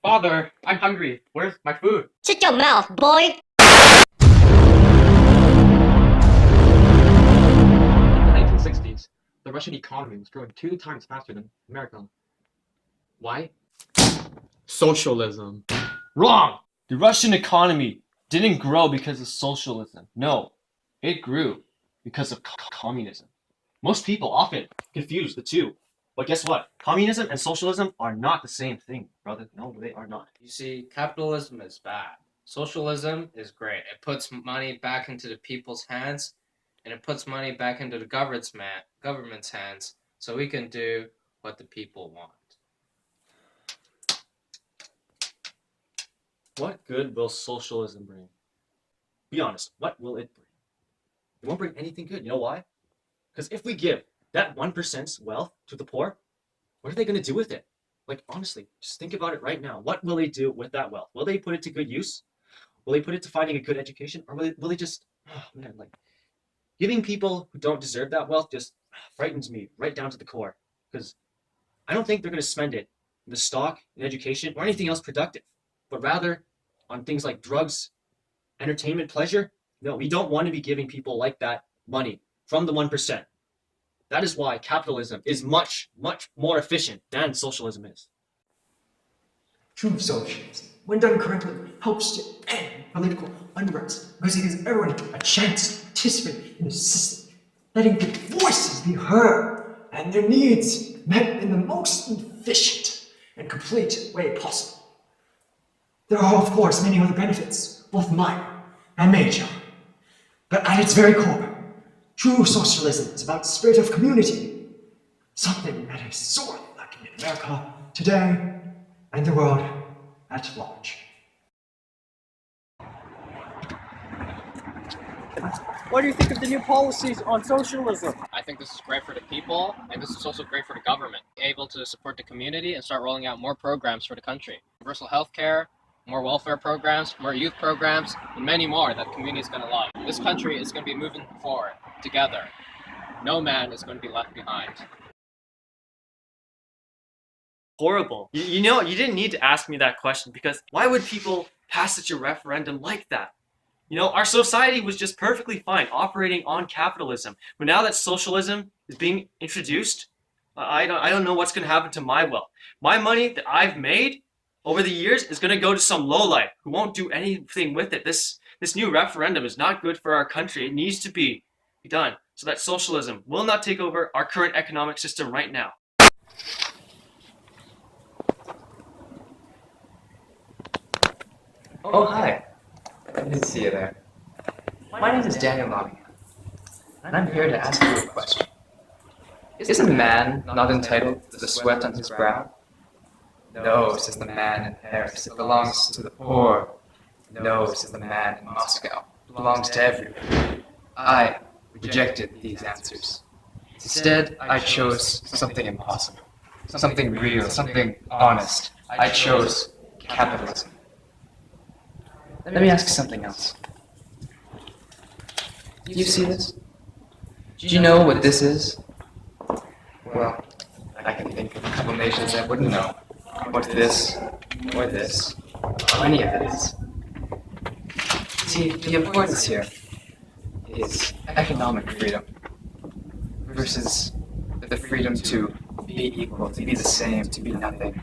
Father, I'm hungry. Where's my food? Shut your mouth, boy! In the 1960s, the Russian economy was growing 2 times faster than America. Why? Socialism. Wrong! The Russian economy didn't grow because of socialism. No, it grew because of communism. Most people often confuse the two. But guess what? Communism and socialism are not the same thing, brother. No, they are not. You see, capitalism is bad. Socialism is great. It puts money back into the people's hands, and it puts money back into the government's hands, so we can do what the people want. What good will socialism bring? Be honest, what will it bring? It won't bring anything good. You know why? Because if we give that 1%'s wealth to the poor, what are they going to do with it? Like, honestly, just think about it right now. What will they do with that wealth? Will they put it to good use? Will they put it to finding a good education? Or will they just, oh man, like, giving people who don't deserve that wealth just frightens me right down to the core. Because I don't think they're going to spend it in the stock, in education, or anything else productive, but rather on things like drugs, entertainment, pleasure. No, we don't want to be giving people like that money from the 1%. That is why capitalism is much, much more efficient than socialism is. True socialism, when done correctly, helps to end political unrest because it gives everyone a chance to participate in the system, letting their voices be heard and their needs met in the most efficient and complete way possible. There are, of course, many other benefits, both minor and major, but at its very core, true socialism is about the spirit of community, something that is sorely lacking in America today and the world at large. What do you think of the new policies on socialism? I think this is great for the people, and this is also great for the government. Able to support the community and start rolling out more programs for the country. Universal health care, more welfare programs, more youth programs, and many more that the community is going to love. This country is going to be moving forward together. No man is going to be left behind. Horrible. You know, you didn't need to ask me that question, because why would people pass such a referendum like that? You know, our society was just perfectly fine operating on capitalism. But now that socialism is being introduced, I don't know what's going to happen to my wealth. My money that I've made over the years is going to go to some lowlife who won't do anything with it. This new referendum is not good for our country. It needs to be done so that socialism will not take over our current economic system right now. Oh, hi. I didn't see you there. My name is Daniel Nottingham, and I'm here to ask you a question. Is a man not entitled to the sweat on his brow? No, says the man in Paris. It belongs to the poor. No, says the man in Moscow. It belongs to everyone. I rejected these answers. Instead, I chose something impossible, something real, something honest. I chose capitalism. Let me ask you something else. Do you see this? Do you know what this is? Well, I can think of a couple nations that wouldn't know what this, or any of it is. See, the importance here is economic freedom versus the freedom to be equal, to be the same, to be nothing.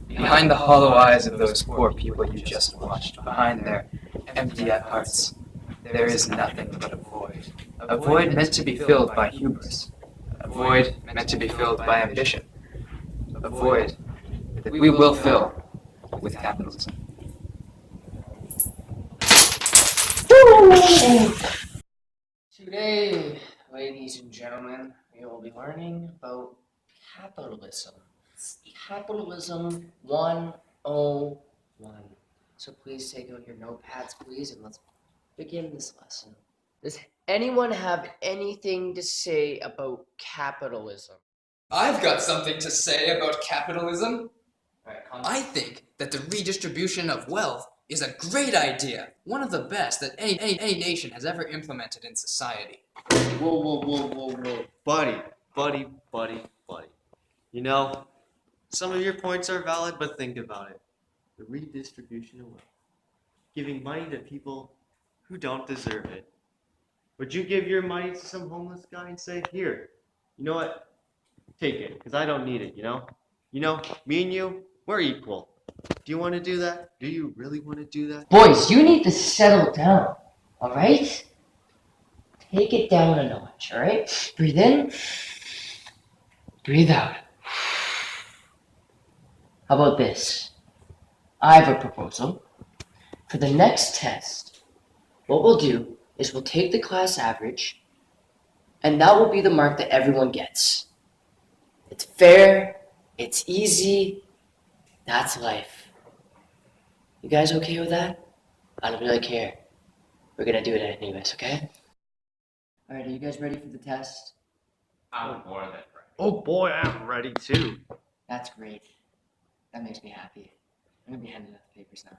Behind the hollow eyes of those poor people you just watched, behind their empty hearts, there is nothing but a void. A void meant to be filled by hubris. A void meant to be filled by ambition. A void that we will fill with capitalism. Today, ladies and gentlemen, we will be learning about capitalism. Capitalism 101. So please take out your notepads, please, and let's begin this lesson. Does anyone have anything to say about capitalism? I've got something to say about capitalism. Right, I think that the redistribution of wealth is a great idea, one of the best that any nation has ever implemented in society. Whoa. Buddy. You know, some of your points are valid, but think about it. the redistribution of wealth, giving money to people who don't deserve it. Would you give your money to some homeless guy and say, here, you know what? Take it, because I don't need it, you know? You know, me and you, we're equal. Do you want to do that? Do you really want to do that? Boys, you need to settle down, alright? Take it down a notch, alright? Breathe in, breathe out. How about this? I have a proposal. For the next test, what we'll do is we'll take the class average, and that will be the mark that everyone gets. It's fair, it's easy, that's life. You guys okay with that? I don't really care. We're gonna do it anyways, okay? Alright, are you guys ready for the test? I'm more than ready. Oh boy, I'm ready too. That's great. That makes me happy. I'm gonna be handing out the papers now.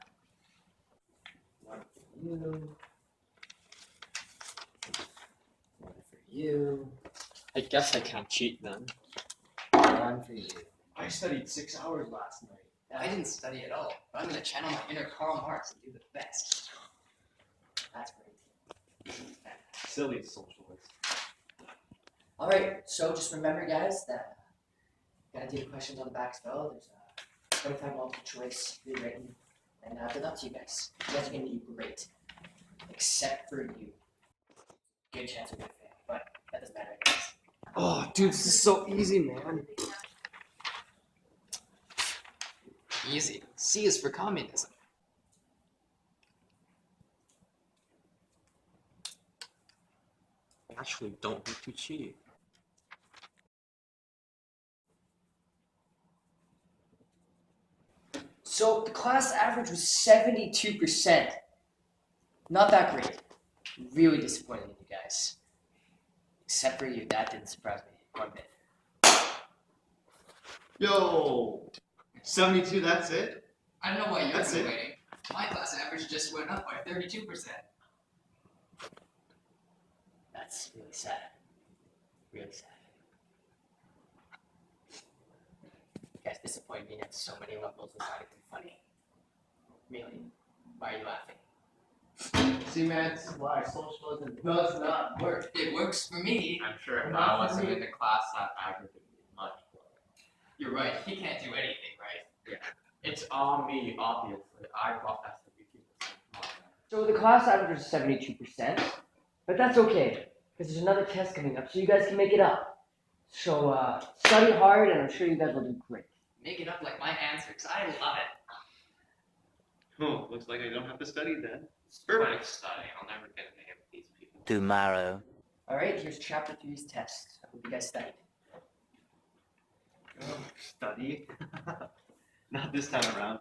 One for you. One for you. I guess I can't cheat then. One for you. I studied 6 hours last night. I didn't study at all, but I'm gonna channel my inner Karl Marx and do the best. That's great. Silly socialist. Alright, so just remember, guys, that gotta do the questions on the back spell. There's 25 multiple choice rewritten, and good luck to you guys. You guys are gonna do great. Except for you. Good chance we're gonna fail, but that doesn't matter, guys. Oh, dude, this is so easy, man. Easy. C is for communism. Actually, don't be too cheap. So the class average was 72%. Not that great. Really disappointed in you guys. Except for you, that didn't surprise me one bit. Yo, 72, that's it? I don't know why you're That's it. complaining. My class average just went up by 32%. That's really sad. Really sad. You guys disappoint me at so many levels. It's not even funny. Really? Why are you laughing? See, man, this is why socialism does not work. It works for me. I'm sure if I wasn't in the class, that average would be much lower. You're right. He can't do anything, right? It's on me, obviously. I brought that to be So the class average is 72%, but that's okay, because there's another test coming up, so you guys can make it up. So study hard, and I'm sure you guys will do great. Make it up like my answer, because I love it. Oh, looks like I don't have to study then. Perfect study. I'll never get an A with these people. Tomorrow. All right, here's Chapter 3's test. I hope you guys studied. Study? Not this time around.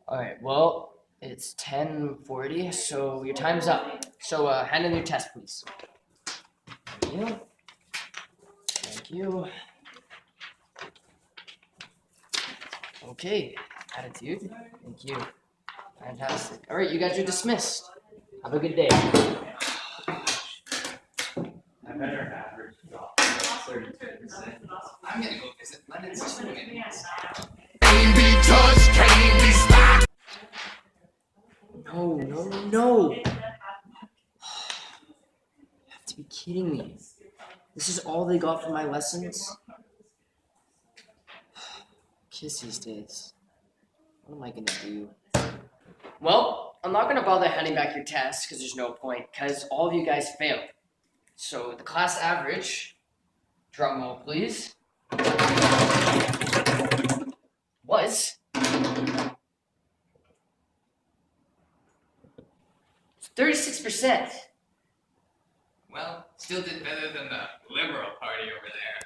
All right, well, it's 10:40, so your time's up. So hand in your test, please. Thank you. Thank you. Okay, attitude. Thank you. Fantastic. All right, you guys are dismissed. Have a good day. I bet our average dropped to 32%. I'm gonna go visit Lenin's tomb in No, no, no. You have to be kidding me. This is all they got for my lessons? Kiss these days. What am I gonna do? Well, I'm not gonna bother handing back your tests because there's no point, because all of you guys failed. So the class average, drum roll please, was 36%. Well, still did better than the Liberal Party over there.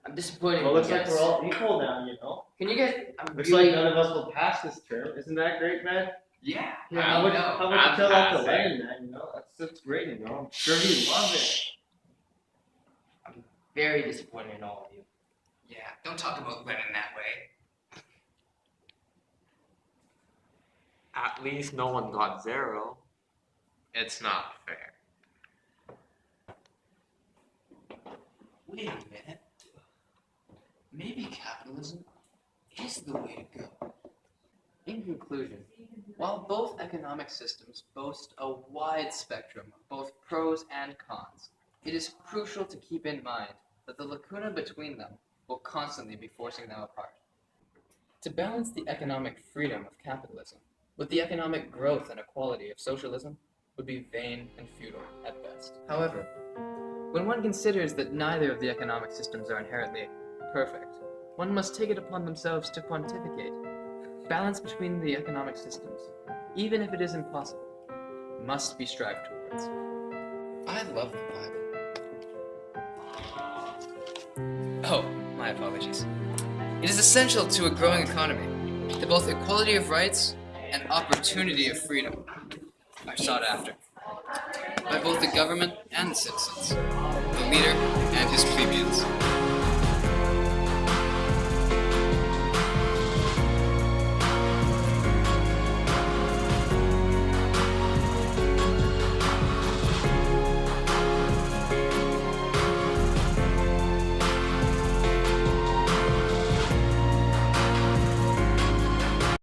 I'm disappointed. Well, in looks you like guys. we're all equal now, you know? Can you guys? I'm Looks really. like none of us will pass this term. Isn't that great, man? Yeah, How I much know. you I'm tell that to passing. Lennon, man? You know, that's great, you know? I'm sure he love it. Very disappointed in all of you. Yeah, don't talk about Lenin that way. At least no one got 0. It's not fair. Wait a minute. Maybe capitalism is the way to go. In conclusion, while both economic systems boast a wide spectrum of both pros and cons, it is crucial to keep in mind that the lacuna between them will constantly be forcing them apart. To balance the economic freedom of capitalism with the economic growth and equality of socialism would be vain and futile at best. However, when one considers that neither of the economic systems are inherently perfect, one must take it upon themselves to pontificate. Balance between the economic systems, even if it is impossible, must be strived towards. I love the Bible. Oh, my apologies. It is essential to a growing economy that both equality of rights and opportunity of freedom are sought after by both the government and the citizens, the leader and his plebeians.